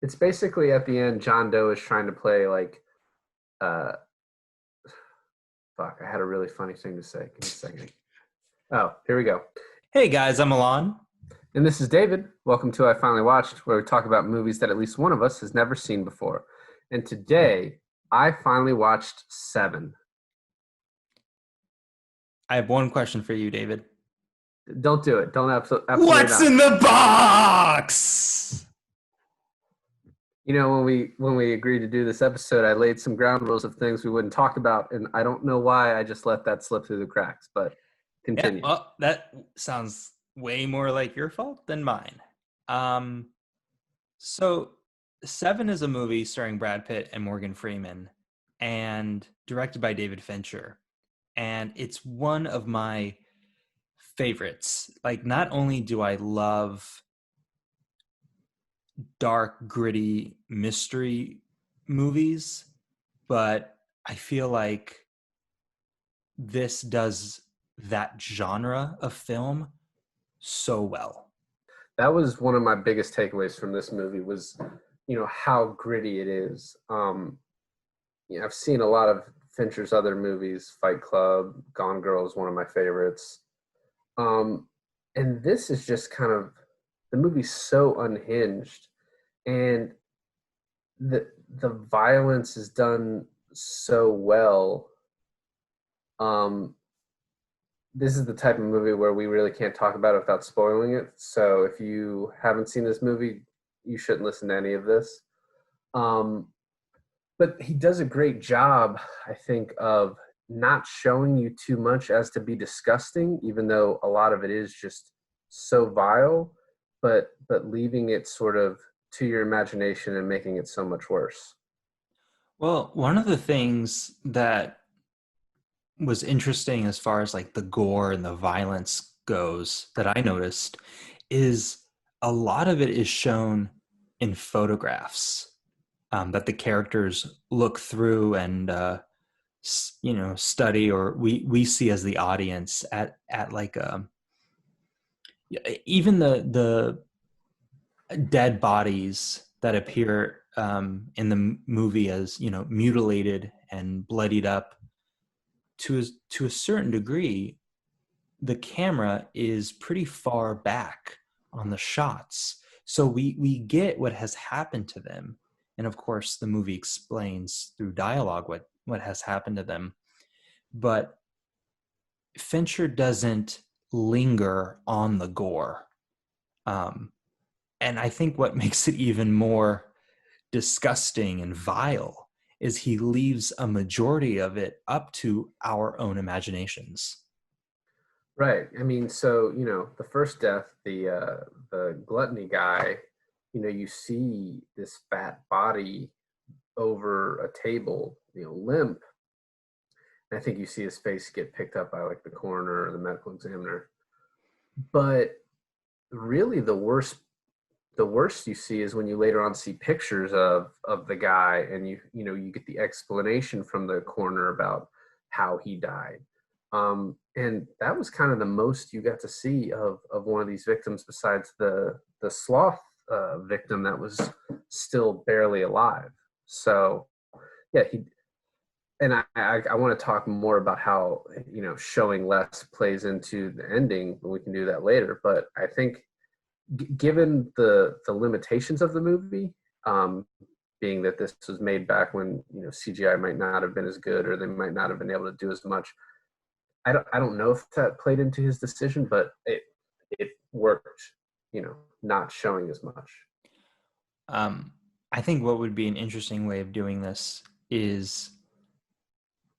It's basically at the end, John Doe is trying to play like, uh, fuck. I had a really funny thing to say. Give me a second. Oh, here we go. Hey guys, I'm Alon. And this is David. Welcome to I Finally Watched, where we talk about movies that at least one of us has never seen before. And today, I finally watched Seven. I have one question for you, David. Don't do it. Don't absolutely What's not. in the box? You know, when we agreed to do this episode, I laid some ground rules of things we wouldn't talk about, and I don't know why I just let that slip through the cracks. But Yeah, continue. well, that sounds way more like your fault than mine. Um, so Seven is a movie starring Brad Pitt and Morgan Freeman and directed by David Fincher. And it's one of my favorites. Like, not only do I love dark, gritty mystery movies, but I feel like this does that genre of film so well. That was one of my biggest takeaways from this movie was, how gritty it is. I've seen a lot of Fincher's other movies, Fight Club, Gone Girl is one of my favorites. Um, and this is just kind of the movie's so unhinged, and the violence is done so well. Um, this is the type of movie where we really can't talk about it without spoiling it. So if you haven't seen this movie, you shouldn't listen to any of this. Um, but he does a great job, I think, of not showing you too much as to be disgusting, even though a lot of it is just so vile, but leaving it sort of to your imagination and making it so much worse. Well, one of the things that was interesting as far as like the gore and the violence goes that I noticed is a lot of it is shown in photographs that the characters look through and study, or we see as the audience at like even the dead bodies that appear in the movie as mutilated and bloodied up to a certain degree. The camera is pretty far back on the shots, so we get what has happened to them, and of course the movie explains through dialogue what has happened to them. But Fincher doesn't linger on the gore. Um, and I think what makes it even more disgusting and vile is he leaves a majority of it up to our own imaginations. Right. I mean, so the first death, the gluttony guy, you see this fat body over a table, limp. And I think you see his face get picked up by like the coroner or the medical examiner. But really, the worst you see is when you later on see pictures of the guy, and you get the explanation from the coroner about how he died. And that was kind of the most you got to see of one of these victims, besides the sloth victim that was still barely alive. So yeah, he and I want to talk more about how showing less plays into the ending, but we can do that later. But I think given the limitations of the movie, um, being that this was made back when CGI might not have been as good, or they might not have been able to do as much. I don't know if that played into his decision, but it worked. Not showing as much. Um, I think what would be an interesting way of doing this is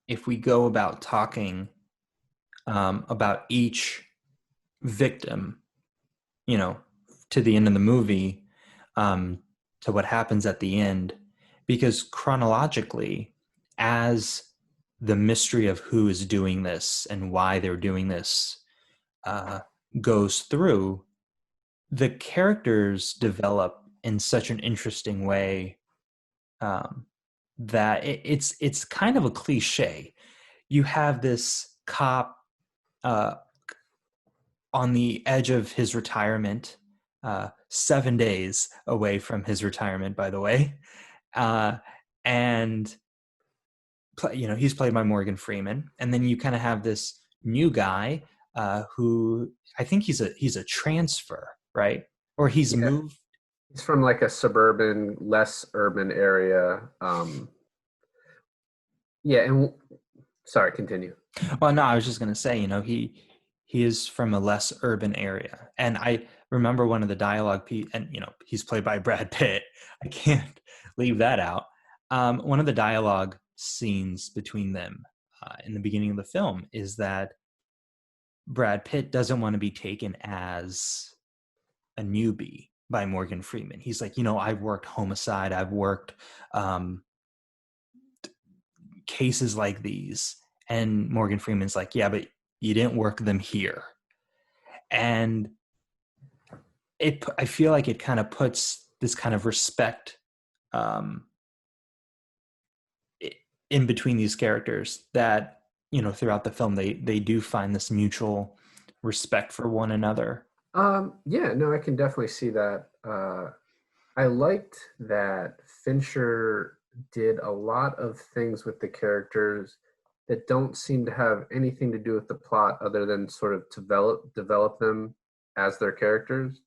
if we go about talking about each victim, you know, to the end of the movie, um, to what happens at the end, because chronologically, as the mystery of who is doing this and why they're doing this uh, goes through, the characters develop in such an interesting way, um, that it's kind of a cliche. You have this cop uh, on the edge of his retirement, 7 days away from his retirement, by the way. Uh, and he's played by Morgan Freeman, and then you kind of have this new guy who I think he's a transfer, right? Or he's Yeah, moved. he's from like a suburban, less urban area. Yeah, and sorry, continue. Well, no, I was just going to say, he is from a less urban area, and I remember one of the dialogue, and he's played by Brad Pitt. I can't leave that out. One of the dialogue scenes between them in the beginning of the film is that Brad Pitt doesn't want to be taken as a newbie by Morgan Freeman. He's like, I've worked homicide, I've worked um, cases like these. And Morgan Freeman's like, yeah, but you didn't work them here. And I feel like it kind of puts this kind of respect um, in between these characters that, throughout the film, they do find this mutual respect for one another. Yeah, no, I can definitely see that. I liked that Fincher did a lot of things with the characters that don't seem to have anything to do with the plot other than sort of develop them as their characters.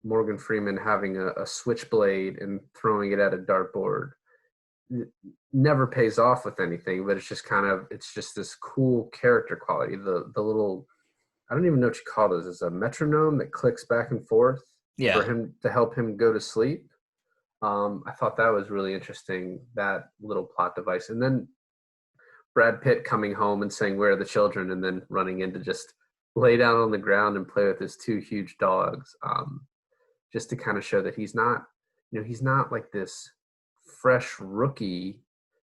Morgan Freeman having a switchblade and throwing it at a dartboard never pays off with anything, but it's just this cool character quality. The little, I don't even know what you call this. It's a metronome that clicks back and forth for Yeah. him to help him go to sleep. I thought that was really interesting, that little plot device. And then Brad Pitt coming home and saying, "Where are the children?" and then running in to just lay down on the ground and play with his two huge dogs, just to kind of show that he's not like this fresh rookie.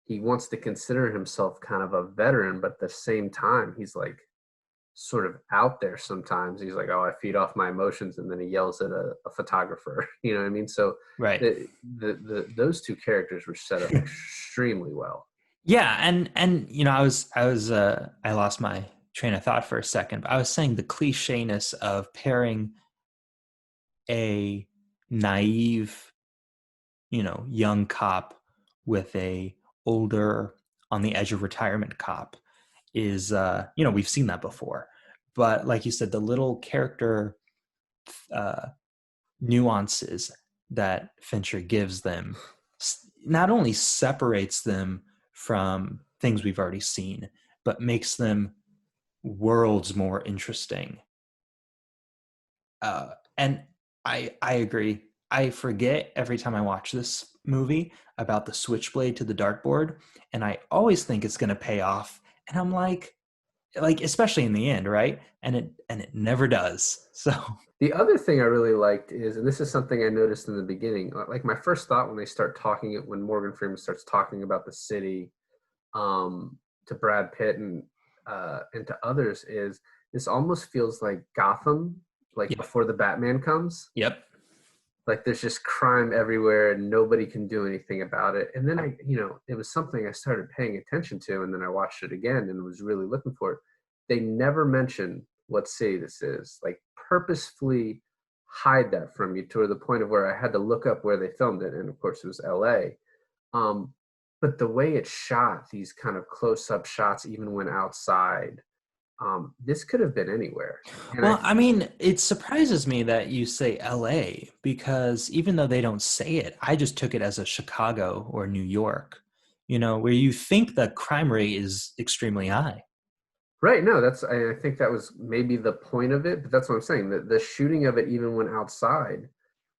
He wants to consider himself kind of a veteran, but at the same time, he's like sort of out there sometimes. He's like, "Oh, I feed off my emotions," and then he yells at a photographer. You know what I mean? So Right. those two characters were set up extremely well. Yeah, and I lost my train of thought for a second, but I was saying the clichéness of pairing a naive, young cop with a older, on the edge of retirement cop is we've seen that before. But like you said, the little character uh nuances that Fincher gives them not only separates them from things we've already seen, but makes them worlds more interesting. And I agree. I forget every time I watch this movie about the switchblade to the dartboard, and I always think it's going to pay off. And I'm like especially in the end, right? And it never does. So The other thing I really liked is, and this is something I noticed in the beginning, like my first thought when they start talking, when Morgan Freeman starts talking about the city, to Brad Pitt and to others, is this almost feels like Gotham, like yep, before the Batman comes. yep. Like there's just crime everywhere and nobody can do anything about it. And then it was something I started paying attention to, and then I watched it again and was really looking for it. They never mention what city this is, like purposefully hide that from you to the point of where I had to look up where they filmed it. And of course it was LA. Um, but the way it's shot, these kind of close up shots, even when outside, this could have been anywhere. And Well, I mean, it surprises me that you say LA because even though they don't say it, I just took it as a Chicago or New York, where you think the crime rate is extremely high. right, no, I think that was maybe the point of it, but that's what I'm saying. The shooting of it, even when outside,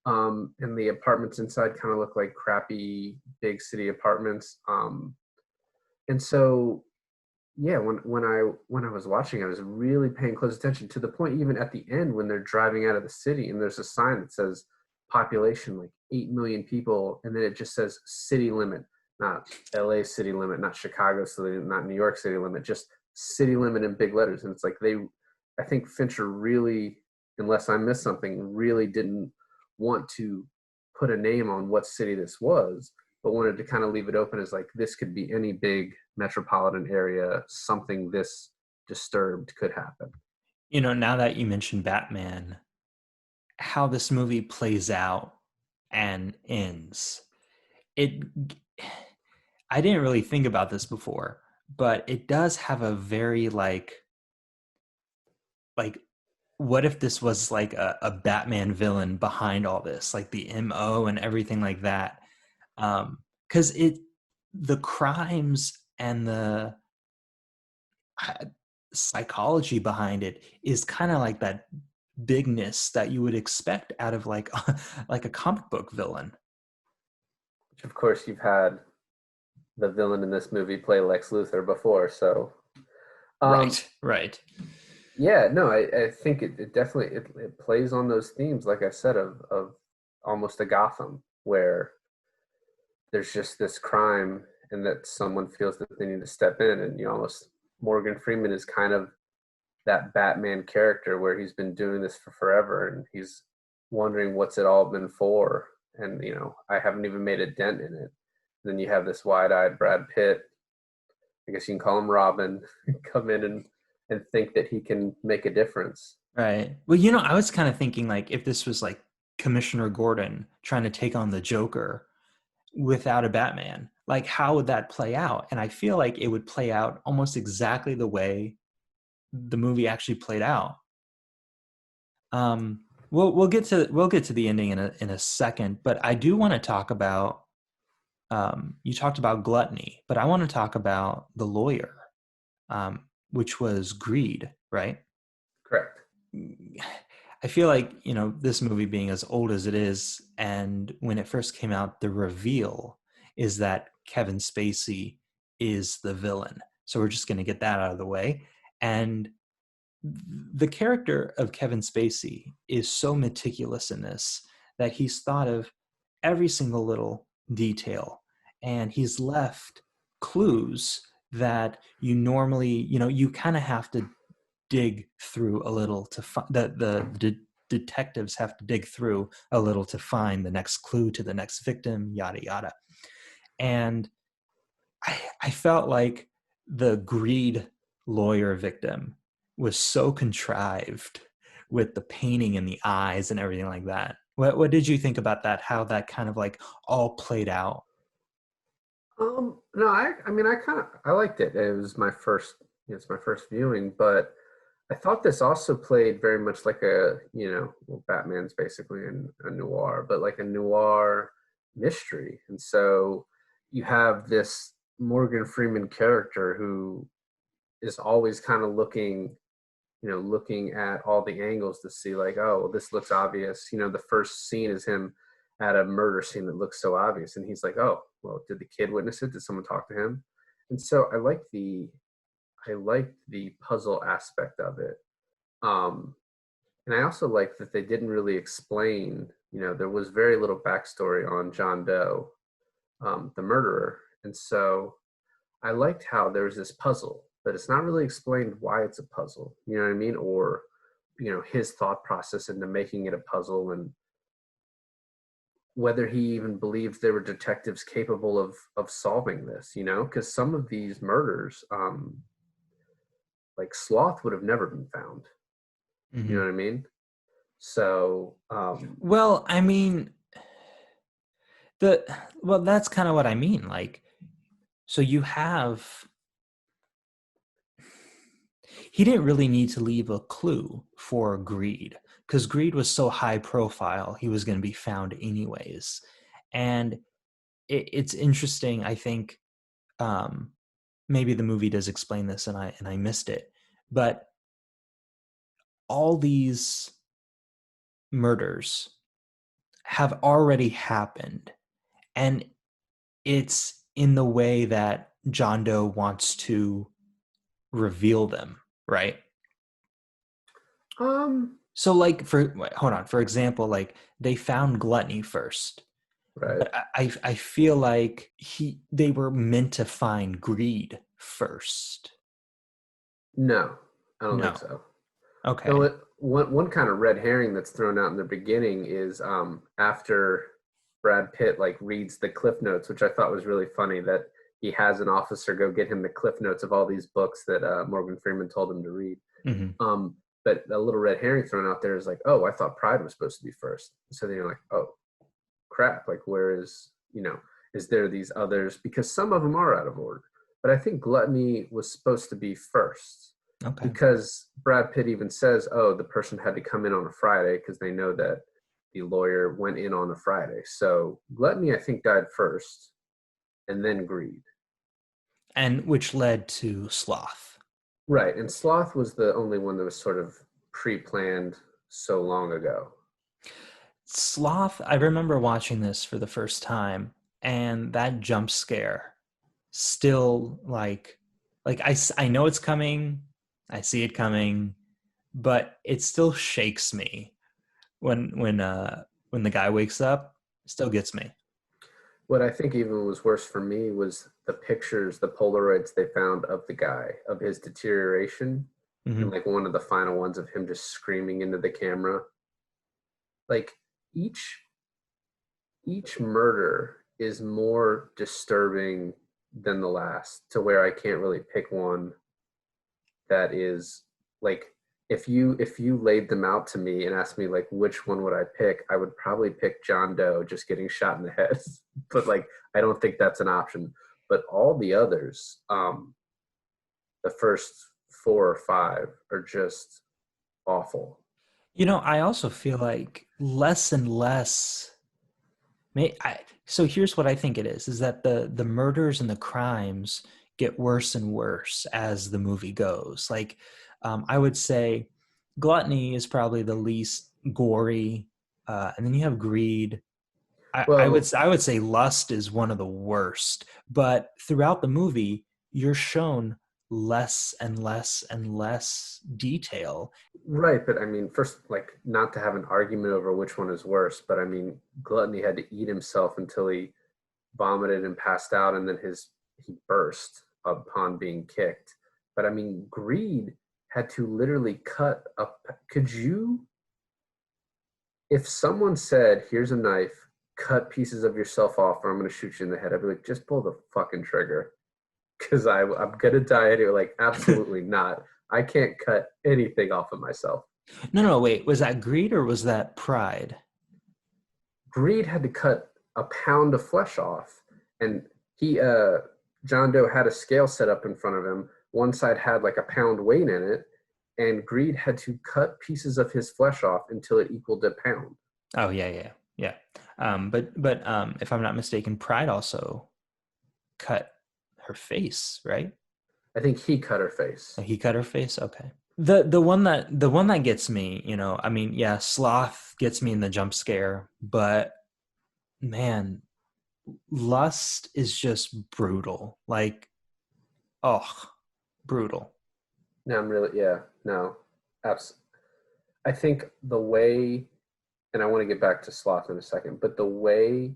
and the apartments inside kind of look like crappy big city apartments. And so yeah, when I was watching, I was really paying close attention to the point even at the end when they're driving out of the city and there's a sign that says population like 8 million people, and then it just says city limit, not LA city limit, not Chicago city limit, not New York city limit, just city limit in big letters. And it's like I think Fincher really, unless I missed something, really didn't want to put a name on what city this was, but wanted to kind of leave it open as like this could be any big metropolitan area, something this disturbed could happen. Now that you mentioned Batman, how this movie plays out and ends. It I didn't really think about this before, but it does have a very like what if this was like a Batman villain behind all this, like the MO and everything like that. Because the crimes and the uh, psychology behind it is kind of like that bigness that you would expect out of like like a comic book villain. Which of course you've had the villain in this movie play Lex Luthor before. So um, Right, right. yeah, no, I think it definitely it plays on those themes, like I said, of almost a Gotham where there's just this crime and that someone feels that they need to step in, and you almost Morgan Freeman is kind of that Batman character where he's been doing this for forever and he's wondering what's it all been for, and I haven't even made a dent in it. Then you have this wide-eyed Brad Pitt, I guess you can call him Robin, come in and think that he can make a difference. Right. Well, I was kind of thinking like if this was like Commissioner Gordon trying to take on the Joker without a Batman, like how would that play out? And I feel like it would play out almost exactly the way the movie actually played out. We'll get to the ending in a second, but I do want to talk about you talked about gluttony, but I want to talk about the lawyer, which was greed, right? Correct. I feel like, this movie being as old as it is, and when it first came out, the reveal is that Kevin Spacey is the villain. So we're just going to get that out of the way. And the character of Kevin Spacey is so meticulous in this that he's thought of every single little detail, and he's left clues that you normally, you kind of have to dig through a little to find that detectives have to dig through a little to find the next clue to the next victim, yada yada. And I felt like the greed lawyer victim was so contrived with the painting in the eyes and everything like that. What did you think about that? How that kind of like all played out? No, I mean, I liked it. It was my first, it's my first viewing, but I thought this also played very much like well, Batman's basically a noir, but like a noir mystery. And so you have this Morgan Freeman character who is always kind of looking at all the angles to see like, oh, well, this looks obvious. The first scene is him at a murder scene that looks so obvious. And he's like, oh, well, did the kid witness it? Did someone talk to him? And so I like the puzzle aspect of it. Um, and I also like that they didn't really explain, there was very little backstory on John Doe, the murderer. And so I liked how there's this puzzle, but it's not really explained why it's a puzzle. You know what I mean? Or, his thought process into making it a puzzle, and whether he even believes there were detectives capable of solving this, because some of these murders, like Sloth would have never been found. You know Hmm. what I mean? So, Well, I mean, the well, that's kind of what I mean. Like, so you have he didn't really need to leave a clue for greed because greed was so high profile, he was going to be found anyways. And it's interesting. I think um, maybe the movie does explain this, and I missed it, but all these murders have already happened, and it's in the way that John Doe wants to reveal them, right? um, So, like, hold on, for example, like they found gluttony first, right. but I feel like they were meant to find greed first. No, I don't think No. so. No, Okay. one kind of red herring that's thrown out in the beginning is after Brad Pitt like reads the cliff notes, which I thought was really funny that he has an officer go get him the cliff notes of all these books that Morgan Freeman told him to read. Hmm. Um, but a little red herring thrown out there is like, oh, I thought pride was supposed to be first. So then you're like, oh crap, like where is, is there these others? Because some of them are out of order. But I think gluttony was supposed to be first, Okay. because Brad Pitt even says, oh, the person had to come in on a Friday because they know that the lawyer went in on a Friday. So gluttony, I think, died first, and then greed. And which led to sloth. Right. And sloth was the only one that was sort of pre planned so long ago. Sloth, I remember watching this for the first time, and that jump scare still I know it's coming, I see it coming, but it still shakes me when the guy wakes up. It still gets me. What I think even was worse for me was the pictures, the Polaroids they found of the guy, of his deterioration, and Hmm. like one of the final ones of him just screaming into the camera. Like each each murder is more disturbing than the last, to where I can't really pick one that is like, if you laid them out to me and asked me like which one would I pick, I would probably pick John Doe just getting shot in the head. But like I don't think that's an option. But all the others, the first four or five are just awful. I also feel like less and less. So here's what I think it is that the murders and the crimes get worse and worse as the movie goes. Like, I would say gluttony is probably the least gory, and then you have greed. Well, I would say lust is one of the worst. But throughout the movie, you're shown less and less and less detail. right, but I mean, first, like, not to have an argument over which one is worse, but I mean, Gluttony had to eat himself until he vomited and passed out, and then he burst upon being kicked. But I mean, Greed had to literally cut up. Could you, if someone said, "Here's a knife, cut pieces of yourself off, or I'm going to shoot you in the head," I'd be like, "Just pull the fucking trigger," because I'm gonna die. And you're like, absolutely not. I can't cut anything off of myself. No, no, wait. Was that greed or was that pride? Greed had to cut a pound of flesh off, and he John Doe had a scale set up in front of him. One side had like a pound weight in it, and Greed had to cut pieces of his flesh off until it equaled a pound. Oh yeah, yeah, yeah. But if I'm not mistaken, Pride also cut her face, right? I think he cut her face. He cut her face. Okay. The one that gets me, I mean, yeah, sloth gets me in the jump scare, but man, lust is just brutal. Like, oh, brutal. No, I'm really, yeah, no, absolutely. I think the way, and I want to get back to sloth in a second, but the way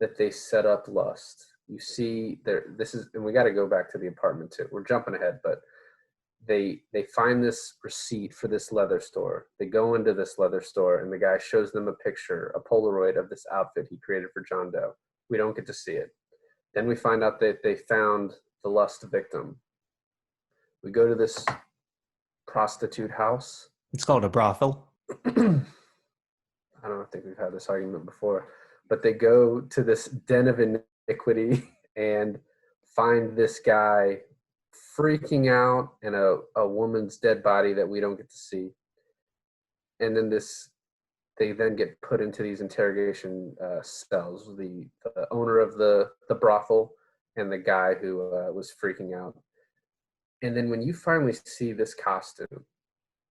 that they set up lust, you see there, this is, and we got to go back to the apartment too. We're jumping ahead, but they find this receipt for this leather store. They go into this leather store, and the guy shows them a picture, a Polaroid of this outfit he created for John Doe. We don't get to see it. Then we find out that they found the lust victim. We go to this prostitute house. It's called a brothel. I don't think we've had this argument before, but they go to this den of iniquity and find this guy freaking out and a woman's dead body that we don't get to see. And then they then get put into these interrogation cells. The owner of the brothel and the guy who was freaking out. And then when you finally see this costume,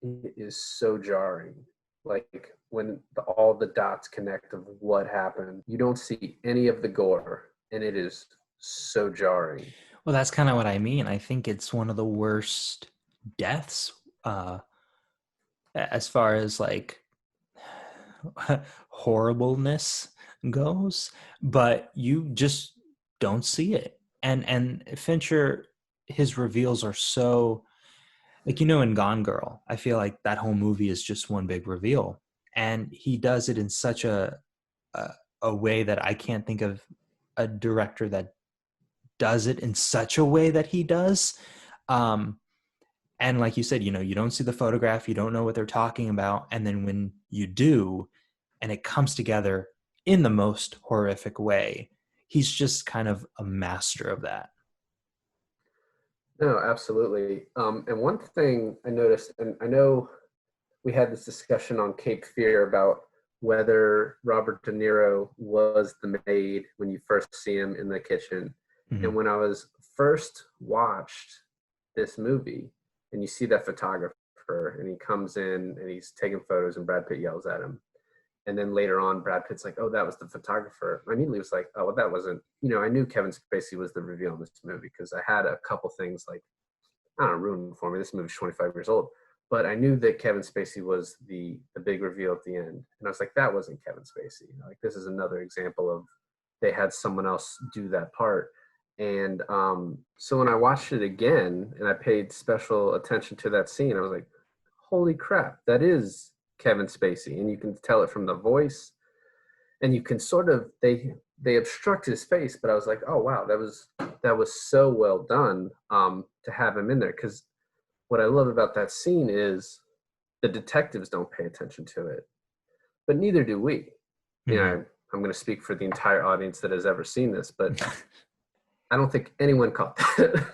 it is so jarring. Like when all the dots connect of what happened, you don't see any of the gore, and it is so jarring. Well, that's kind of what I mean. I think it's one of the worst deaths, uh, as far as like horribleness goes, but you just don't see it. And Fincher, his reveals are so, like, in Gone Girl, I feel like that whole movie is just one big reveal, and he does it in such a, a way that I can't think of a director that does it in such a way that he does. Um, And like you said, you don't see the photograph, you don't know what they're talking about. And then when you do, and it comes together in the most horrific way, he's just kind of a master of that. No, absolutely. And one thing I noticed, and I know we had this discussion on Cape Fear about whether Robert De Niro was the maid when you first see him in the kitchen. Mm-hmm. And when I was first watched this movie, and you see that photographer, and he comes in and he's taking photos, and Brad Pitt yells at him. And then later on, Brad Pitt's like, "Oh, that was the photographer." I immediately was like, "Oh, well, that wasn't." I knew Kevin Spacey was the reveal in this movie because I had a couple things like, I don't know, ruined for me. This movie's 25 years old, but I knew that Kevin Spacey was the big reveal at the end, and I was like, that wasn't Kevin Spacey. Like, this is another example of they had someone else do that part. And so when I watched it again and I paid special attention to that scene, I was like, holy crap, that is Kevin Spacey, and you can tell it from the voice, and you can sort of they obstruct his face, but I was like, oh wow, that was so well done, to have him in there, because what I love about that scene is the detectives don't pay attention to it, but neither do we. Mm-hmm. I'm going to speak for the entire audience that has ever seen this, but I don't think anyone caught that.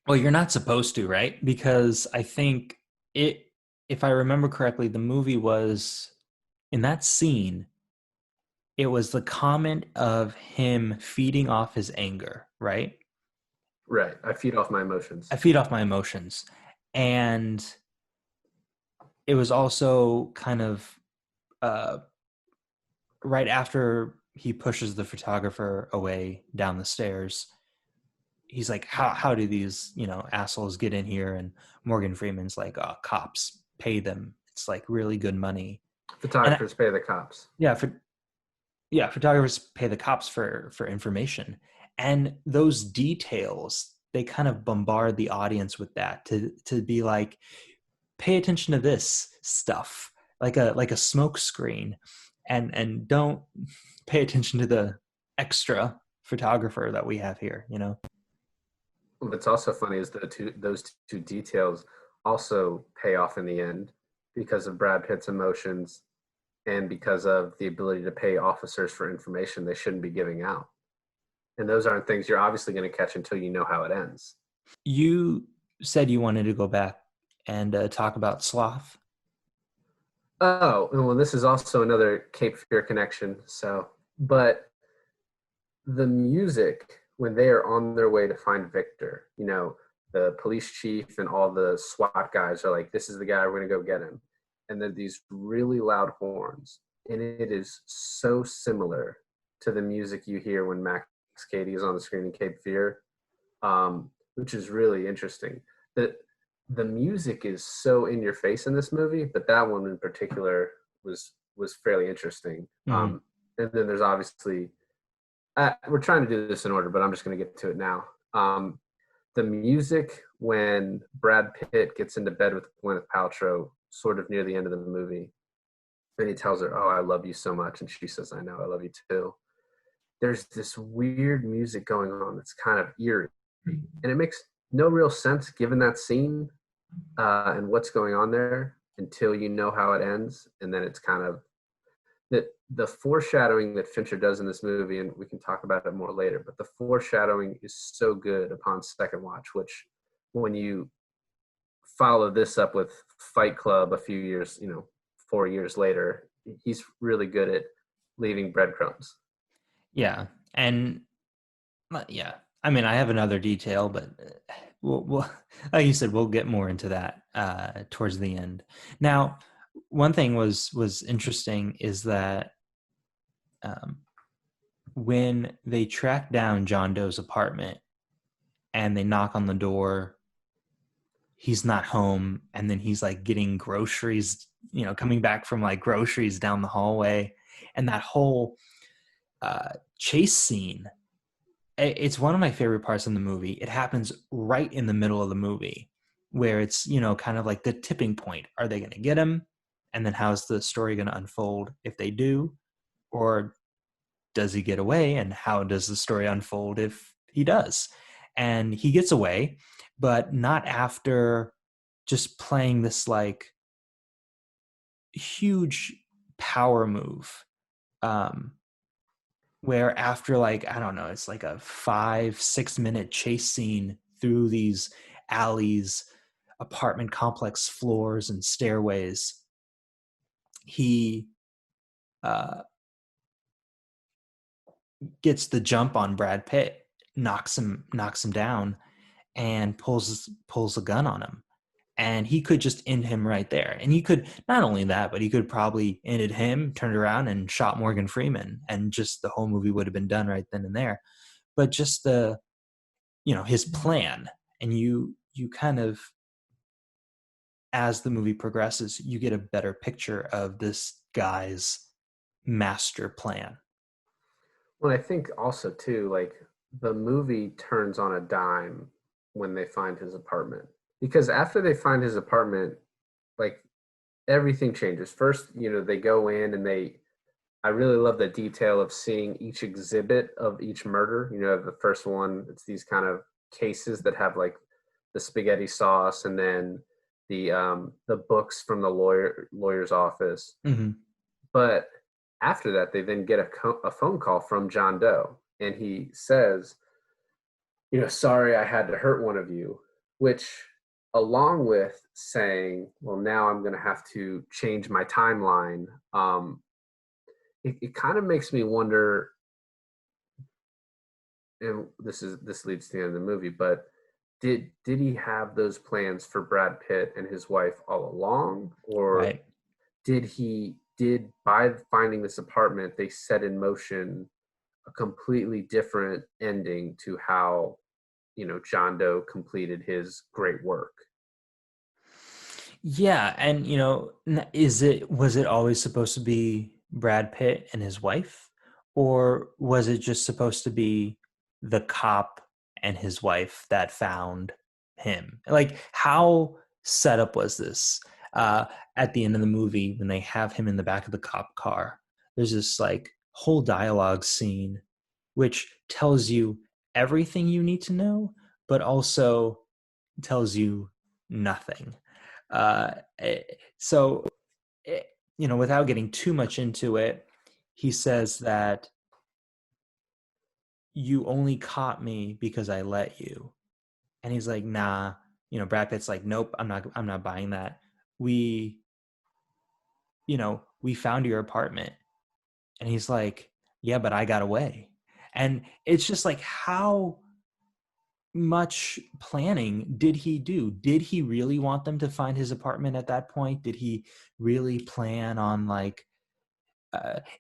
Well, you're not supposed to, right? Because I think it, if I remember correctly, the movie was in that scene, it was the comment of him feeding off his anger, right? Right. I feed off my I emotions. feed off my emotions. And it was also kind of uh, right after he pushes the photographer away down the stairs. He's like, how do these, assholes get in here? And Morgan Freeman's like, oh, cops pay them. It's like really good money. And Photographers pay the cops. yeah, photographers pay the cops for information. And those details, they kind of bombard the audience with that to be like, pay attention to this stuff, like a smoke screen, and don't pay attention to the extra photographer that we have here. What's also funny is those two details also pay off in the end because of Brad Pitt's emotions and because of the ability to pay officers for information they shouldn't be giving out. And those aren't things you're obviously going to catch until you know how it ends. You said you wanted to go back and talk about Sloth. Oh, well, this is also another Cape Fear connection. So, but the music when they are on their way to find Victor, the police chief and all the SWAT guys are like, "This is the guy, we're gonna go get him," and then these really loud horns, and it is so similar to the music you hear when Max Cady is on the screen in Cape Fear, which is really interesting. The music is so in your face in this movie, but that one in particular was fairly interesting. Mm-hmm. And then there's obviously, we're trying to do this in order, but I'm just going to get to it now. The music when Brad Pitt gets into bed with Gwyneth Paltrow, sort of near the end of the movie, and he tells her, "Oh, I love you so much," and she says, "I know, I love you too." There's this weird music going on that's kind of eerie, and it makes no real sense given that scene, and what's going on there until you know how it ends, and then it's kind of the foreshadowing that Fincher does in this movie, and we can talk about it more later, but the foreshadowing is so good upon second watch, which when you follow this up with Fight Club a few years, 4 years later, he's really good at leaving breadcrumbs. Yeah, and yeah, I mean, I have another detail, but we'll like you said, we'll get more into that towards the end. Now, one thing was interesting is that um, when they track down John Doe's apartment and they knock on the door, he's not home, and then he's like getting groceries, coming back from like groceries down the hallway, and that whole chase scene. It's one of my favorite parts in the movie. It happens right in the middle of the movie where it's, kind of like the tipping point. Are they going to get him? And then how's the story going to unfold if they do? Or does he get away? And how does the story unfold if he does? And he gets away, but not after just playing this like huge power move, um, where after like, I don't know, it's like a 5-6 minute chase scene through these alleys, apartment complex floors and stairways, he uh, gets the jump on Brad Pitt, knocks him down, and pulls a gun on him. And he could just end him right there. And he could, not only that, but he could probably ended him, turned around and shot Morgan Freeman, and just the whole movie would have been done right then and there. But just the, his plan, and you kind of, as the movie progresses, you get a better picture of this guy's master plan. Well, I think also too, like the movie turns on a dime when they find his apartment. Because after they find his apartment, like everything changes. First, they go in and I really love the detail of seeing each exhibit of each murder. The first one, it's these kind of cases that have like the spaghetti sauce, and then the books from the lawyer's office. Mm-hmm. But after that, they then get a phone call from John Doe, and he says, sorry, I had to hurt one of you, which, along with saying, well, now I'm going to have to change my timeline, it kind of makes me wonder, and this leads to the end of the movie, but did he have those plans for Brad Pitt and his wife all along, or Right. did by finding this apartment they set in motion a completely different ending to how John Doe completed his great work? Yeah, and was it always supposed to be Brad Pitt and his wife, or was it just supposed to be the cop and his wife that found him? Like, how set up was this? At the end of the movie, when they have him in the back of the cop car, there's this like whole dialogue scene which tells you everything you need to know, but also tells you nothing. Uh, eh, so, without getting too much into it, he says that you only caught me because I let you. And he's like, nah. Brad Pitt's like, nope, I'm not buying that. We, we found your apartment. And he's like, yeah, but I got away. And it's just like, how much planning did he do? Did he really want them to find his apartment at that point? Did he really plan on like,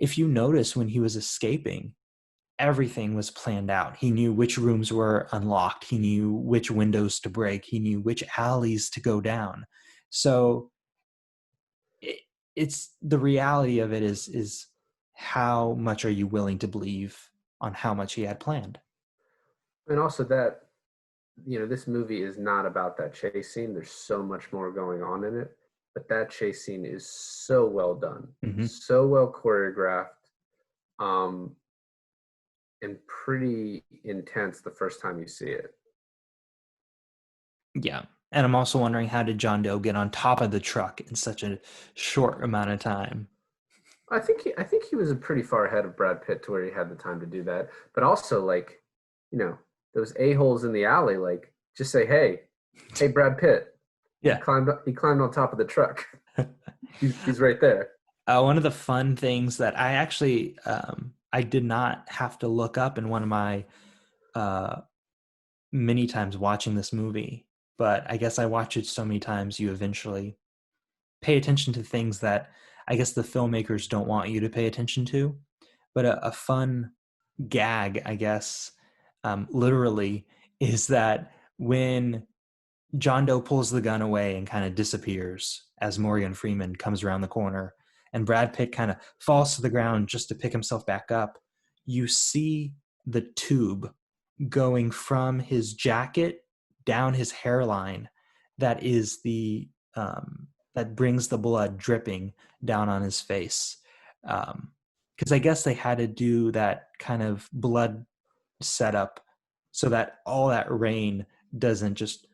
if you notice when he was escaping, everything was planned out. He knew which rooms were unlocked. He knew which windows to break. He knew which alleys to go down. So it, it's the reality of it is how much are you willing to believe on how much he had planned? And also that, this movie is not about that chase scene. There's so much more going on in it, but that chase scene is so well done, Mm-hmm. so well choreographed, um, and pretty intense the first time you see it. Yeah. And I'm also wondering, how did John Doe get on top of the truck in such a short amount of time? I think he was pretty far ahead of Brad Pitt to where he had the time to do that. But also, like, you know, those a-holes in the alley, like, just say, hey, Brad Pitt. He Yeah. climbed he climbed on top of the truck. He's right there. One of the fun things that I actually I did not have to look up in one of my uh, many times watching this movie, but I guess I watch it so many times you eventually pay attention to things that I guess the filmmakers don't want you to pay attention to. But a fun gag, I guess, literally, is that when John Doe pulls the gun away and kind of disappears as Morgan Freeman comes around the corner, and Brad Pitt kind of falls to the ground just to pick himself back up. You see the tube going from his jacket down his hairline that is that brings the blood dripping down on his face. Because I guess they had to do that kind of blood setup so that all that rain doesn't just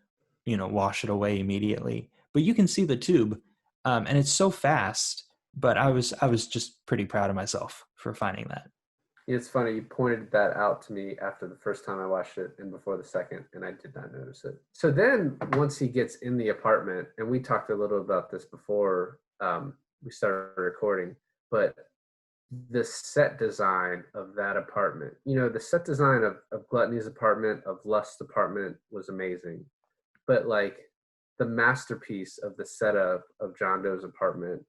wash it away immediately, but you can see the tube, and it's so fast. But I was just pretty proud of myself for finding that. It's funny, you pointed that out to me after the first time I watched it and before the second, and I did not notice it. So then, once he gets in the apartment, and we talked a little about this before we started recording, but the set design of that apartment, the set design of Gluttony's apartment, of Lust's apartment was amazing. But like the masterpiece of the setup of John Doe's apartment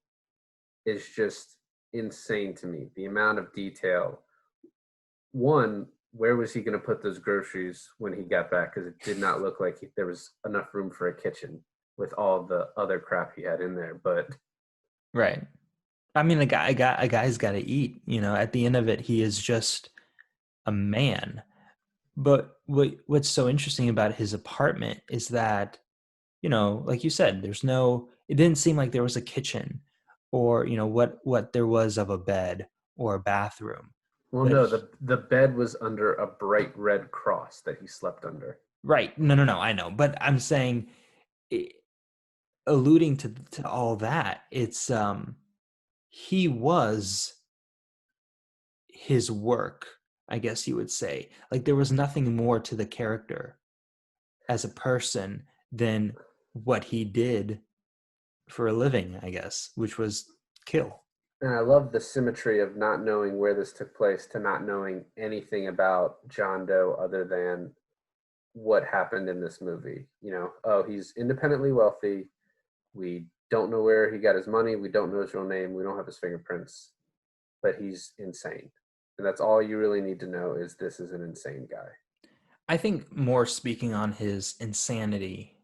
is just insane to me. The amount of detail. One, where was he going to put those groceries when he got back? Because it did not look like there was enough room for a kitchen with all the other crap he had in there. But Right. I mean, a guy's got to eat. At the end of it, he is just a man. But what's so interesting about his apartment is that, like you said, it didn't seem like there was a kitchen or, what there was of a bed or a bathroom. well, But no, the bed was under a bright red cross that he slept under. right. No, I know. But I'm saying, eh, alluding to all that, it's he was his work, I guess you would say. Like there was nothing more to the character as a person than what he did for a living, I guess, which was kill. And I love the symmetry of not knowing where this took place to not knowing anything about John Doe other than what happened in this movie. Oh, he's independently wealthy. We don't know where he got his money. We don't know his real name. We don't have his fingerprints, but he's insane. And that's all you really need to know is this is an insane guy. I think more speaking on his insanity,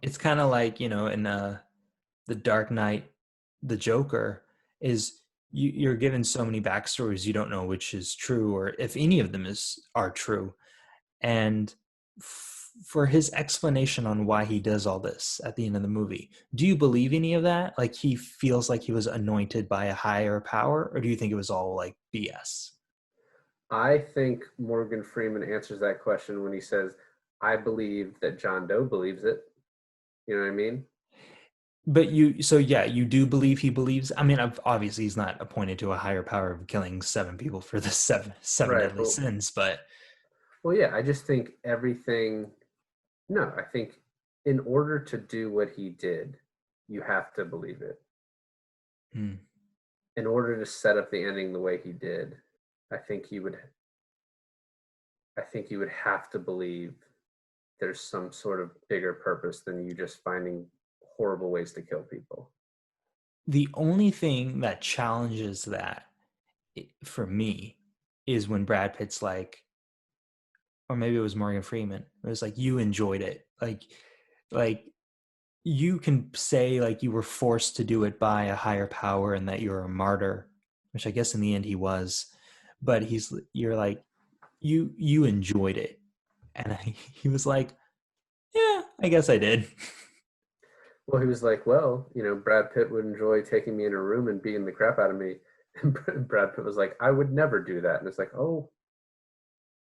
it's kind of like, in The Dark Knight, the Joker is you're given so many backstories, you don't know which is true or if any of them are true. And for his explanation on why he does all this at the end of the movie, do you believe any of that? Like he feels like he was anointed by a higher power, or do you think it was all like BS? I think Morgan Freeman answers that question when he says, I believe that John Doe believes it. You know what I mean? But you do believe he believes. I mean, obviously he's not appointed to a higher power of killing 7 people for the seven Right. deadly sins, but Well, yeah, I just think everything. No, I think in order to do what he did, you have to believe it. hmm, In order to set up the ending the way he did, I think he would. I think you would have to believe there's some sort of bigger purpose than you just finding horrible ways to kill people. the only thing that challenges that for me is when Brad Pitt's like, or maybe it was Morgan Freeman. It was like you enjoyed it, like you can say like you were forced to do it by a higher power and that you're a martyr, which I guess in the end he was. But you're like you enjoyed it, and he was like, yeah, I guess I did. Well, he was like, well, Brad Pitt would enjoy taking me in a room and beating the crap out of me. And Brad Pitt was like, I would never do that. And it's like, oh,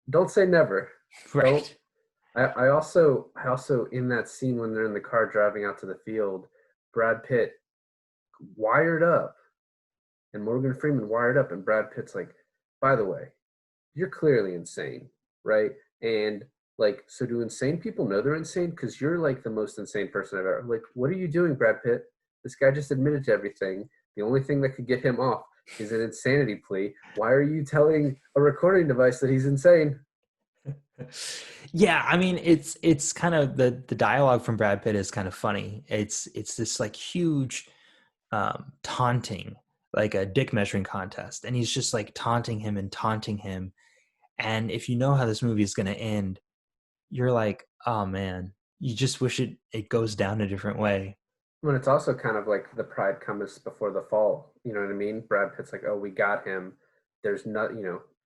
don't say never. Don't. Right. I also in that scene when they're in the car driving out to the field, Brad Pitt wired up and Morgan Freeman wired up, and Brad Pitt's like, by the way, you're clearly insane, right? And like, so do insane people know they're insane? Because you're like the most insane person I've ever. Like, what are you doing, Brad Pitt? This guy just admitted to everything. The only thing that could get him off is an insanity plea. Why are you telling a recording device that he's insane? Yeah, I mean it's kind of the dialogue from Brad Pitt is kind of funny. It's this like huge taunting, like a dick measuring contest, and he's just like taunting him and taunting him. And if you know how this movie is going to end, you're like, oh man, you just wish it goes down a different way. When it's also kind of like the pride comes before the fall. You know what I mean? Brad Pitt's like, oh, we got him. There's not,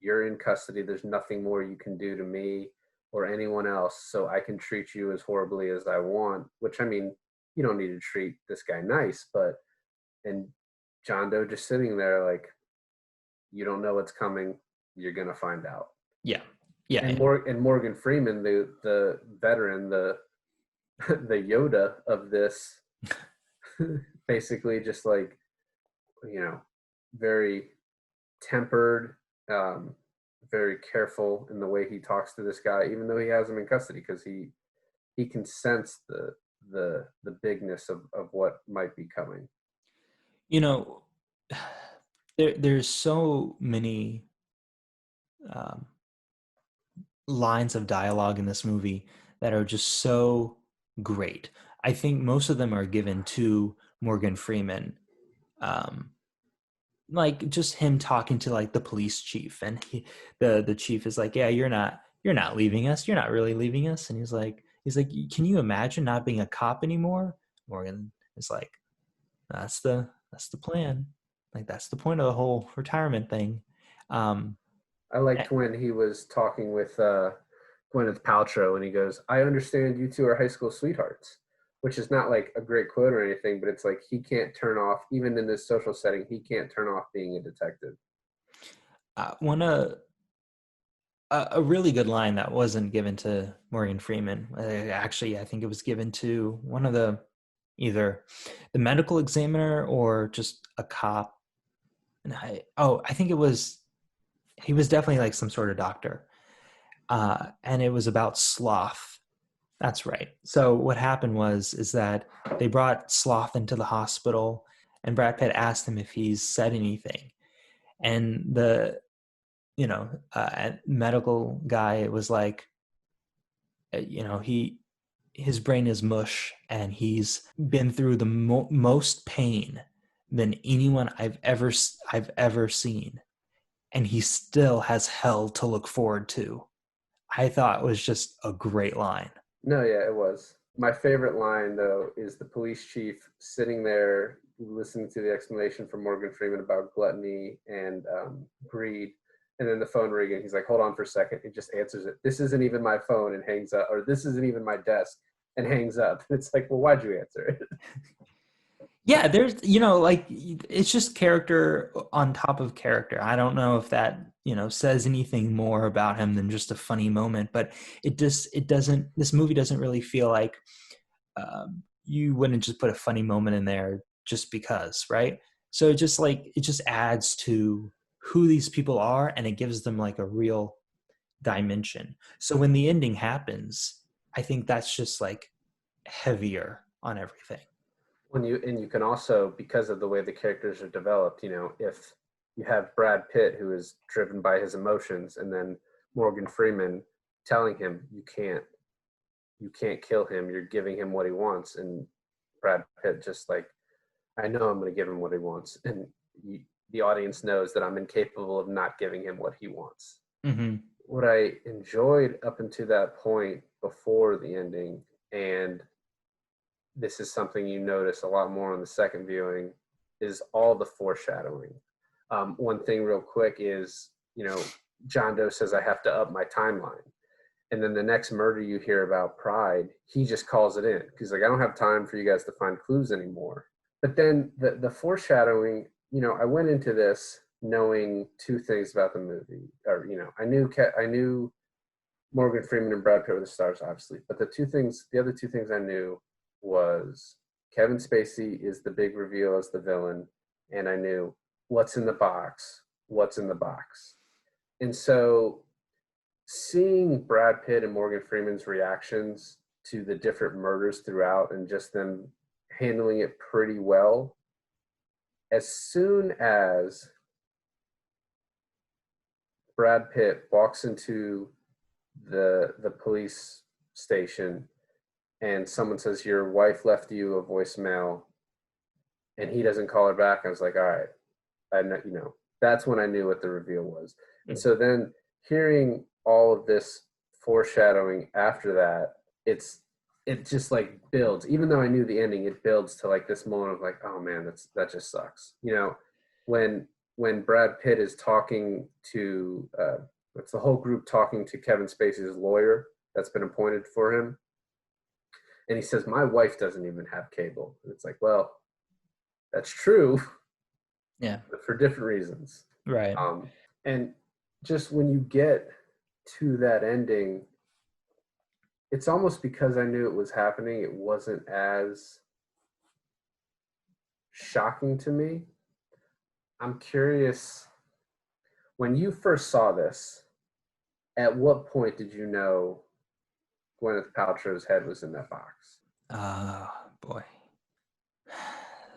you're in custody. There's nothing more you can do to me or anyone else. So I can treat you as horribly as I want, which I mean, you don't need to treat this guy nice, but, and John Doe just sitting there like, you don't know what's coming. You're going to find out. Yeah, yeah, And yeah. Morgan Freeman, the veteran, the the Yoda of this, Basically just like, very tempered, um, very careful in the way he talks to this guy, even though he has him in custody, because he can sense the bigness of what might be coming. You know, there's so many um, lines of dialogue in this movie that are just so great. I think most of them are given to Morgan Freeman. Um, like just him talking to like the police chief, and the chief is like, yeah, you're not leaving us, you're not really leaving us. And he's like, can you imagine not being a cop anymore? Morgan is like, that's the plan, like that's the point of the whole retirement thing. um I liked when he was talking with Gwyneth Paltrow, and he goes, "I understand you two are high school sweethearts," which is not like a great quote or anything, but it's like he can't turn off, even in this social setting, he can't turn off being a detective. One a really good line that wasn't given to Morgan Freeman. Actually, I think it was given to one of the either the medical examiner or just a cop. And I think it was he was definitely like some sort of doctor. And it was about sloth. That's right. So what happened was is that they brought Sloth into the hospital, and Brad Pitt asked him if he's said anything, and the medical guy was like, his brain is mush, and he's been through the most pain than anyone I've ever seen, and he still has hell to look forward to. I thought was just a great line. No, yeah, it was. My favorite line, though, is the police chief sitting there listening to the explanation from Morgan Freeman about gluttony and greed. And then the phone ringing. He's like, hold on for a second. He just answers it. This isn't even my phone, and hangs up. Or this isn't even my desk, and hangs up. It's like, well, why'd you answer it? Yeah, there's like it's just character on top of character. I don't know if that says anything more about him than just a funny moment, but it doesn't, this movie doesn't really feel like you wouldn't just put a funny moment in there just because, right? So it just adds to who these people are, and it gives them like a real dimension. So when the ending happens, I think that's just like heavier on everything. You can also, because of the way the characters are developed, if you have Brad Pitt who is driven by his emotions, and then Morgan Freeman telling him you can't kill him, you're giving him what he wants, and Brad Pitt just like, I know I'm going to give him what he wants, and the audience knows that I'm incapable of not giving him what he wants. Hmm. What I enjoyed up until that point before the ending, and this is something you notice a lot more on the second viewing, is all the foreshadowing. One thing real quick is, John Doe says, I have to up my timeline. And then the next murder you hear about, Pride, he just calls it in. He's like, I don't have time for you guys to find clues anymore. But then the foreshadowing, I went into this knowing two things about the movie. Or, I knew Morgan Freeman and Brad Pitt were the stars, obviously. But the other two things I knew was Kevin Spacey is the big reveal as the villain, and I knew what's in the box, what's in the box. And so seeing Brad Pitt and Morgan Freeman's reactions to the different murders throughout, and just them handling it pretty well, as soon as Brad Pitt walks into the police station and someone says your wife left you a voicemail, and he doesn't call her back, I was like, all right, I know, that's when I knew what the reveal was. And so then hearing all of this foreshadowing after that, it just like builds. Even though I knew the ending, it builds to like this moment of like, oh man, that just sucks. When Brad Pitt is talking to it's the whole group talking to Kevin Spacey's lawyer that's been appointed for him, and he says, my wife doesn't even have cable. And it's like, well, that's true, Yeah. but for different reasons. Right. And just when you get to that ending, it's almost because I knew it was happening, it wasn't as shocking to me. I'm curious, when you first saw this, at what point did you know Gwyneth Paltrow's head was in that box? Boy.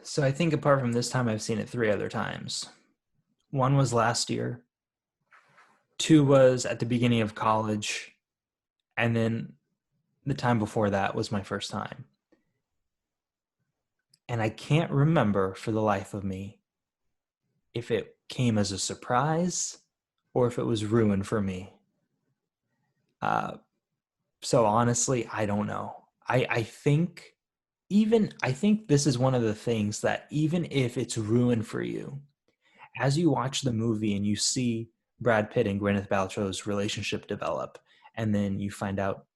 So I think apart from this time, I've seen it 3 other times. One was last year. Two was at the beginning of college. And then the time before that was my first time. And I can't remember for the life of me if it came as a surprise or if it was ruined for me. Uh, so honestly, I don't know. I think I think this is one of the things that even if it's ruined for you, as you watch the movie and you see Brad Pitt and Gwyneth Paltrow's relationship develop, and then you find out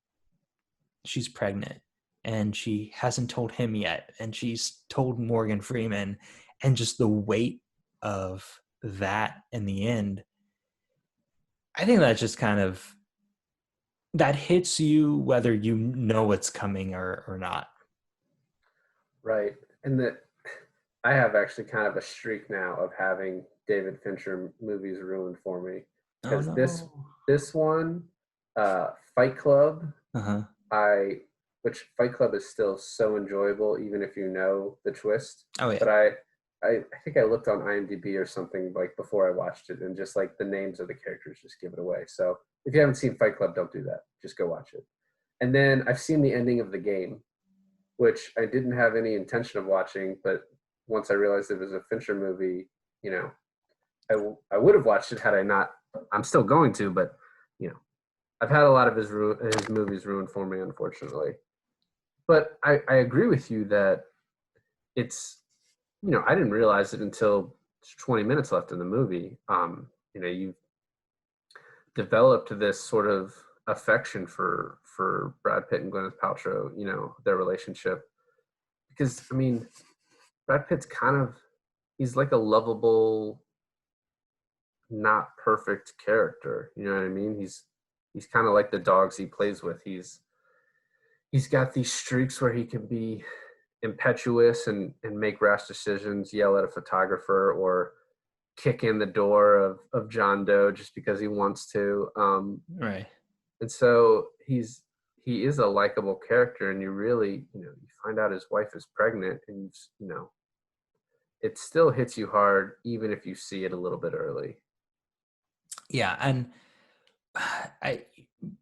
she's pregnant and she hasn't told him yet, and she's told Morgan Freeman, and just the weight of that in the end, I think that just kind of that hits you whether you know what's coming or not. Right. And that I have actually kind of a streak now of having David Fincher movies ruined for me. Oh Because this no. this one, Fight Club, Uh-huh. I which Fight Club is still so enjoyable even if you know the twist. Oh yeah. But I think I looked on IMDb or something like before I watched it, and just like the names of the characters just give it away. So if you haven't seen Fight Club, don't do that. Just go watch it. And then I've seen the ending of The Game, which I didn't have any intention of watching, but once I realized it was a Fincher movie, you know, I would have watched it had I not. I'm still going to, but you know, I've had a lot of his movies ruined for me, unfortunately. But I agree with you that it's, I didn't realize it until 20 minutes left in the movie. You've developed this sort of affection for Brad Pitt and Gwyneth Paltrow, their relationship. Because I mean, Brad Pitt's kind of he's like a lovable, not perfect character. You know what I mean? He's kind of like the dogs he plays with. He's got these streaks where he can be impetuous and make rash decisions, yell at a photographer, or kick in the door of John Doe just because he wants to. Right. And so he is a likable character, and you really, you find out his wife is pregnant, and it still hits you hard even if you see it a little bit early. Yeah, and I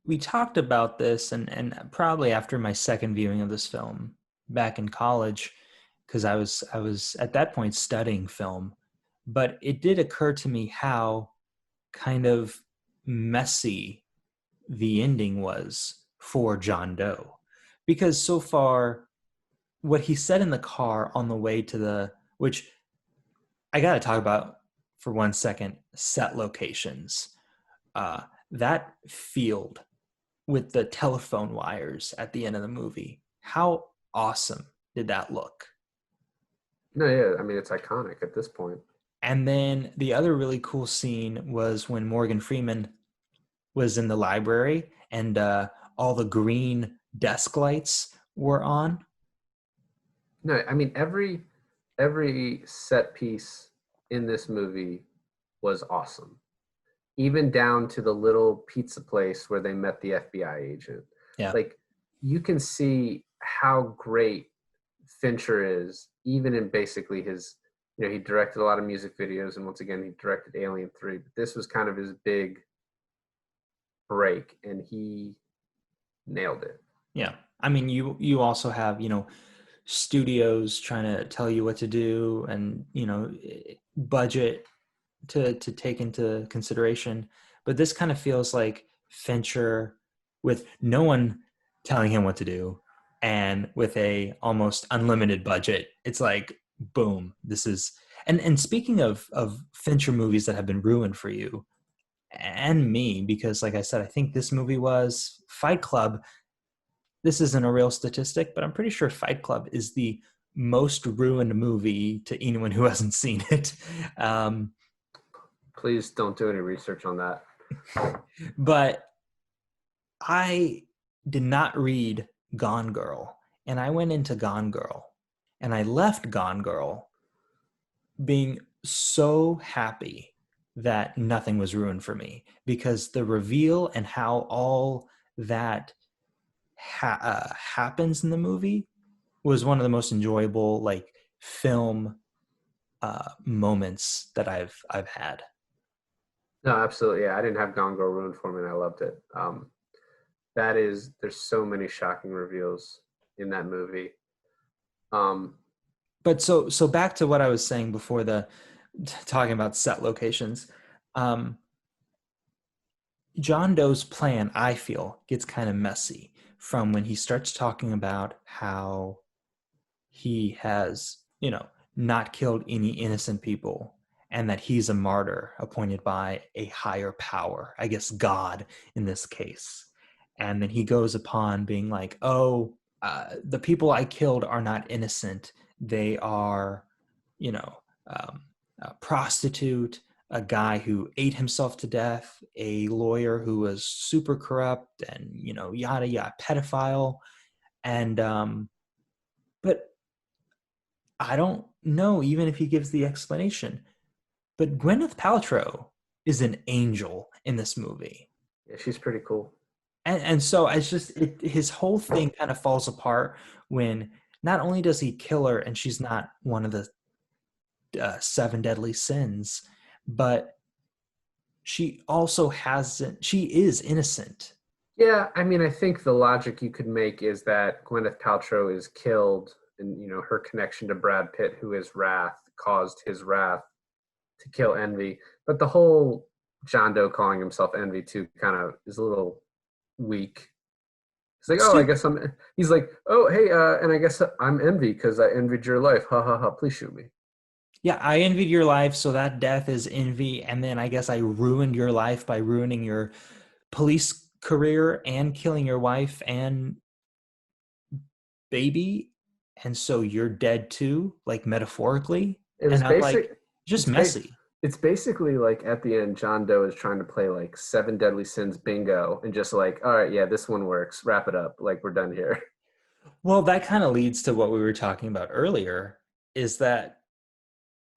we talked about this, and probably after my second viewing of this film back in college, because I was at that point studying film, but it did occur to me how kind of messy the ending was for John Doe, because so far what he said in the car on the way to the, which I got to talk about for 1 second, set locations. That field with the telephone wires at the end of the movie, how awesome did that look? No, yeah, I mean it's iconic at this point. And then the other really cool scene was when Morgan Freeman was in the library and all the green desk lights were on. No, I mean every set piece in this movie was awesome. Even down to the little pizza place where they met the FBI agent. Yeah. Like you can see how great Fincher is, even in basically his, he directed a lot of music videos, and once again, he directed Alien 3, but this was kind of his big break, and he nailed it. Yeah. I mean, you also have, studios trying to tell you what to do and, budget to take into consideration. But this kind of feels like Fincher with no one telling him what to do and with a almost unlimited budget. It's like, boom, this is, and speaking of Fincher movies that have been ruined for you and me, because like I said, I think this movie was Fight Club. This isn't a real statistic, but I'm pretty sure Fight Club is the most ruined movie to anyone who hasn't seen it. Please don't do any research on that. But I did not read Gone Girl, and I went into Gone Girl, and I left Gone Girl being so happy that nothing was ruined for me, because the reveal and how all that happens in the movie was one of the most enjoyable like film moments that I've had. No, absolutely. Yeah, I didn't have Gone Girl ruined for me, and I loved it. That is, there's so many shocking reveals in that movie. Um, But so back to what I was saying before, the talking about set locations. Um, John Doe's plan, I feel, gets kind of messy from when he starts talking about how he has, not killed any innocent people, and that he's a martyr appointed by a higher power, I guess God in this case. And then he goes upon being like, oh, the people I killed are not innocent. They are, you know, um, a prostitute, a guy who ate himself to death, a lawyer who was super corrupt, and, yada, yada, pedophile. And, but I don't know even if he gives the explanation. But Gwyneth Paltrow is an angel in this movie. yeah, she's pretty cool. And so it's just his whole thing kind of falls apart when not only does he kill her and she's not one of the seven deadly sins, but she is innocent. Yeah, I mean, I think the logic you could make is that Gwyneth Paltrow is killed, and her connection to Brad Pitt, who is wrath, caused his wrath to kill Envy. But the whole John Doe calling himself Envy too kind of is a little weak. He's like, oh, I Stupid. guess I'm. He's like, oh, hey, and I guess I'm Envy because I envied your life. Ha ha ha! Please shoot me. Yeah, I envied your life, so that death is envy. And then I guess I ruined your life by ruining your police career and killing your wife and baby. And so you're dead too, like metaphorically. It was And I'm like, basic. just It's ba- messy. It's basically like at the end, John Doe is trying to play like seven deadly sins bingo, and just like, all right, yeah, this one works. Wrap it up. Like we're done here. Well, that kind of leads to what we were talking about earlier, is that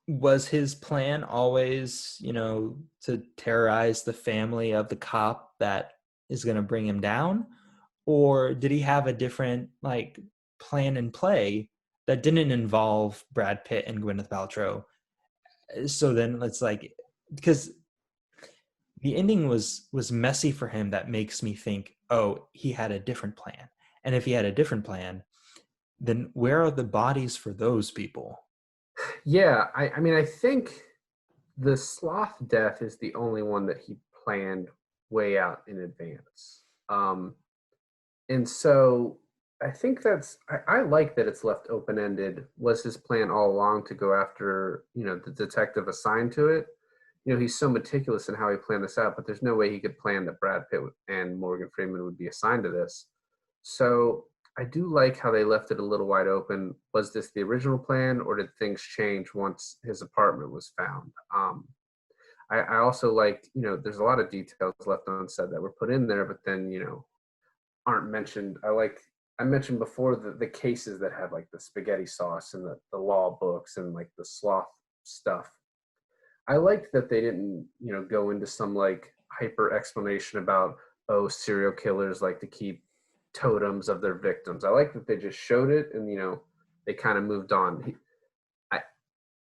was his plan always, to terrorize the family of the cop that is going to bring him down? Or did he have a different like plan and play that didn't involve Brad Pitt and Gwyneth Paltrow? So then it's like, because the ending was messy for him, that makes me think, oh, he had a different plan. And if he had a different plan, then where are the bodies for those people? Yeah, I mean, I think the sloth death is the only one that he planned way out in advance. And so I think I like that it's left open ended. Was his plan all along to go after, the detective assigned to it? He's so meticulous in how he planned this out, but there's no way he could plan that Brad Pitt and Morgan Freeman would be assigned to this. So I do like how they left it a little wide open. Was this the original plan, or did things change once his apartment was found? I also like, there's a lot of details left unsaid that were put in there, but then, aren't mentioned. I mentioned before the cases that have like the spaghetti sauce and the law books and like the sloth stuff. I liked that they didn't, go into some like hyper explanation about, oh, serial killers like to keep totems of their victims. I like that they just showed it and, they kind of moved on. I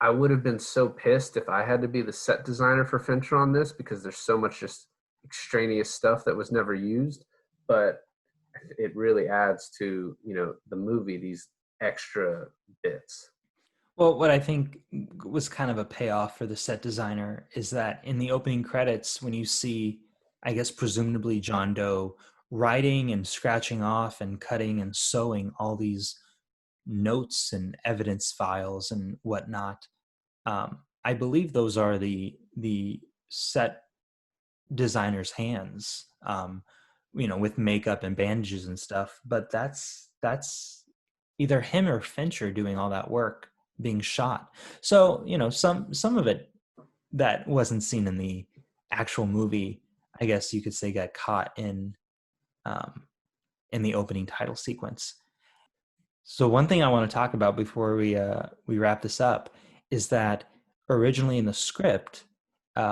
I would have been so pissed if I had to be the set designer for Fincher on this because there's so much just extraneous stuff that was never used. But it really adds to, the movie, these extra bits. Well, what I think was kind of a payoff for the set designer is that in the opening credits, when you see, I guess, presumably John Doe writing and scratching off and cutting and sewing all these notes and evidence files and whatnot, I believe those are the set designer's hands, with makeup and bandages and stuff. But that's either him or Fincher doing all that work being shot. So some of it that wasn't seen in the actual movie, I guess you could say, got caught um, in the opening title sequence. So one thing I want to talk about before we wrap this up is that originally in the script,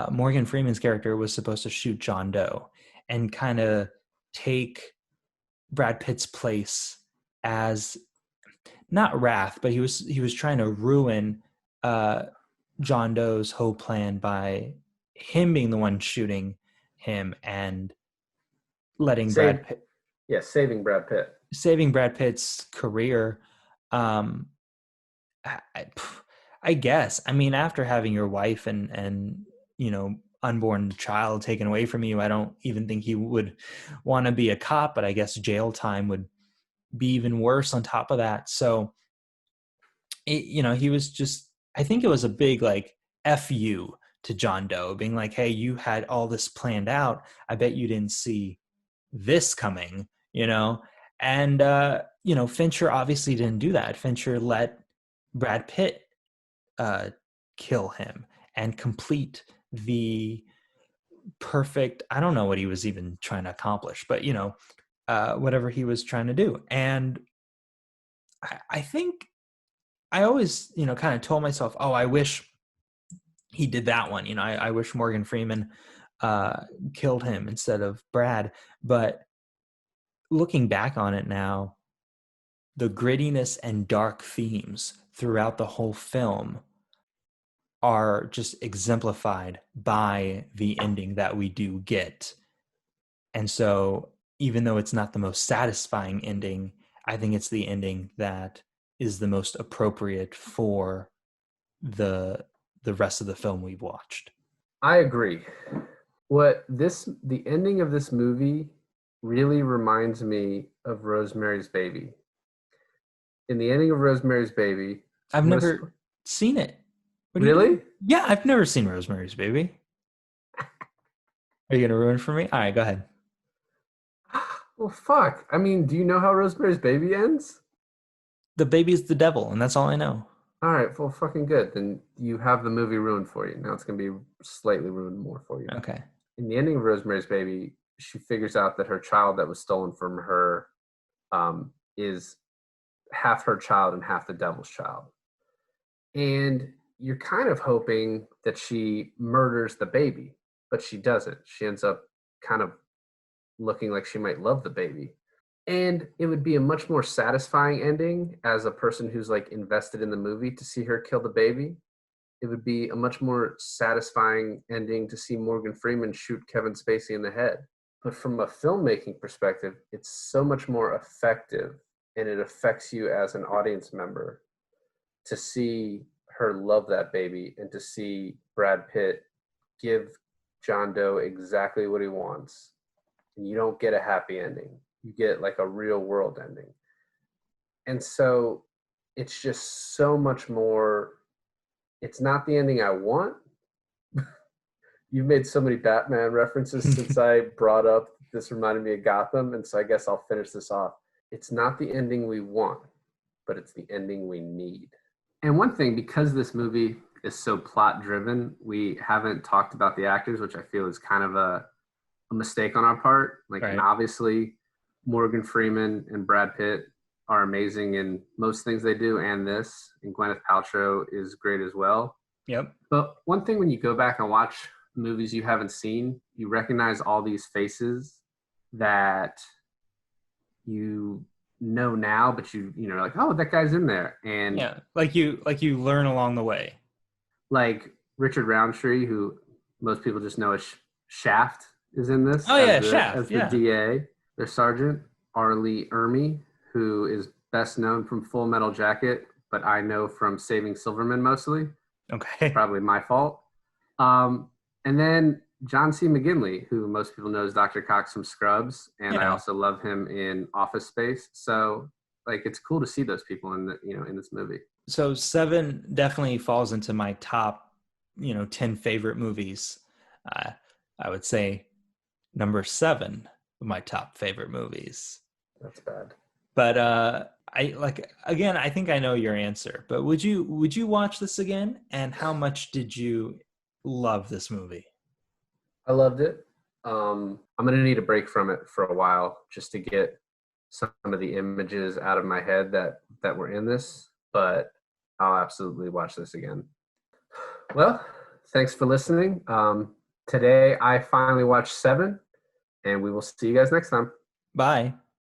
Morgan Freeman's character was supposed to shoot John Doe and kind of take Brad Pitt's place as not wrath, but he was trying to ruin uh, John Doe's whole plan by him being the one shooting him and letting Save, Brad Pitt yeah, saving Brad Pitt. saving Brad Pitt's career. Um, I, I guess. I mean, after having your wife and unborn child taken away from you, I don't even think he would want to be a cop. But I guess jail time would be even worse on top of that. So, he was just. I think it was a big like fu to John Doe, being like, "Hey, you had all this planned out. I bet you didn't see this coming." And Fincher obviously didn't do that. Fincher let Brad Pitt uh, kill him and complete the perfect. I don't know what he was even trying to accomplish, but whatever he was trying to do. And I think I always kind of told myself, oh, I wish he did that one. I wish Morgan Freeman killed him instead of Brad. But looking back on it now, the grittiness and dark themes throughout the whole film are just exemplified by the ending that we do get. And so, even though it's not the most satisfying ending, I think it's the ending that is the most appropriate for the rest of the film we've watched. I agree. The ending of this movie really reminds me of Rosemary's Baby. In the ending of Rosemary's Baby, I've I'm gonna never seen it. What are you doing? really? Yeah, I've never seen Rosemary's Baby. Are you gonna ruin it for me? All right, go ahead. Well, fuck. I mean, do you know how Rosemary's Baby ends? The baby's the devil, and that's all I know. All right, well, fucking good. Then you have the movie ruined for you. Now it's gonna be slightly ruined more for you. Okay. In the ending of Rosemary's Baby, she figures out that her child that was stolen from her is half her child and half the devil's child. And you're kind of hoping that she murders the baby, but she doesn't. She ends up kind of looking like she might love the baby. And it would be a much more satisfying ending as a person who's like invested in the movie to see her kill the baby. It would be a much more satisfying ending to see Morgan Freeman shoot Kevin Spacey in the head. But from a filmmaking perspective, it's so much more effective and it affects you as an audience member to see her love that baby and to see Brad Pitt give John Doe exactly what he wants. And you don't get a happy ending. You get like a real world ending. And so it's just so much more. It's not the ending I want. You've made so many Batman references since I brought up this reminded me of Gotham. And so I guess I'll finish this off. It's not the ending we want, but it's the ending we need. And one thing, because this movie is so plot driven, we haven't talked about the actors, which I feel is kind of a mistake on our part. Like, Right. and obviously, Morgan Freeman and Brad Pitt are amazing in most things they do, and this. And Gwyneth Paltrow is great as well. Yep. But one thing, when you go back and watch movies you haven't seen, you recognize all these faces that you know now, but like, oh, that guy's in there. And Yeah. Like you learn along the way. like Richard Roundtree, who most people just know as Shaft, is in this Oh as yeah, the Shaft. as the Yeah. DA, their sergeant. Arlie Ermy, who is best known from Full Metal Jacket, but I know from Saving Silverman mostly. Okay. Probably my fault. And then John C. McGinley, who most people know as Dr. Cox from Scrubs, and I Yeah. also love him in Office Space. So like it's cool to see those people in this movie. So Seven definitely falls into my top, 10 favorite movies. Uh, I would say number 7 of my top favorite movies. That's bad. But I like again, I think I know your answer. But would you watch this again? And how much did you love this movie? I loved it. I'm gonna need a break from it for a while just to get some of the images out of my head that were in this, but I'll absolutely watch this again. Well, thanks for listening. Today I finally watched Seven, and we will see you guys next time. Bye.